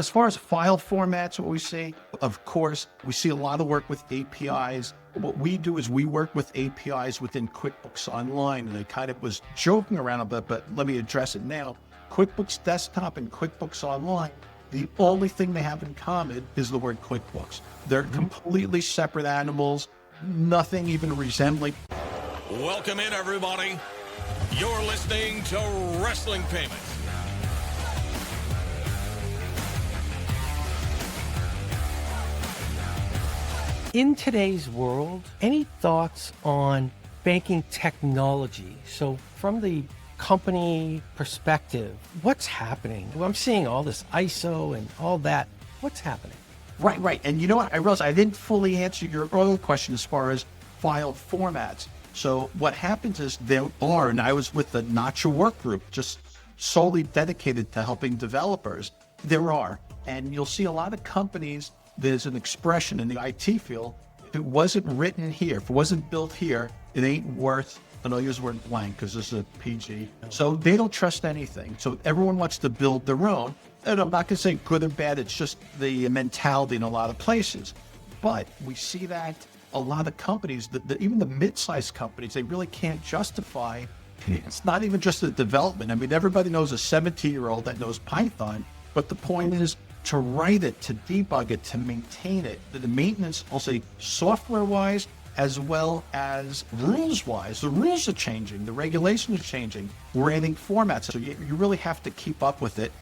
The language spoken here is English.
As far as file formats, what we see, of course, we see a lot of work with APIs. What we do is we work with APIs within QuickBooks Online, and I kind of was joking around a bit, but let me address it now. QuickBooks Desktop and QuickBooks Online, the only thing they have in common is the word QuickBooks. They're completely separate animals, nothing even resembling. Welcome in, everybody. You're listening to Wrestling Payments. In today's world, any thoughts on banking technology? So from the company perspective, what's happening? Well, I'm seeing all this ISO and all that. What's happening? Right. And you know what? I realized I didn't fully answer your earlier question as far as file formats. So what happens is there are, and I was with the Not Your Work group, just solely dedicated to helping developers. There are, and you'll see a lot of companies, there's an expression in the IT field, if it wasn't written here, if it wasn't built here, it ain't worth, and I'll use the word blank because this is a PG. So they don't trust anything. So everyone wants to build their own. And I'm not going to say good or bad, it's just the mentality in a lot of places. But we see that a lot of companies, even the mid-sized companies, they really can't justify. It's not even just the development. I mean, everybody knows a 17-year-old that knows Python, but the point is to write it, to debug it, to maintain it. The maintenance, I'll say software-wise, as well as rules-wise. The rules are changing, the regulations are changing. We're adding formats, so you really have to keep up with it.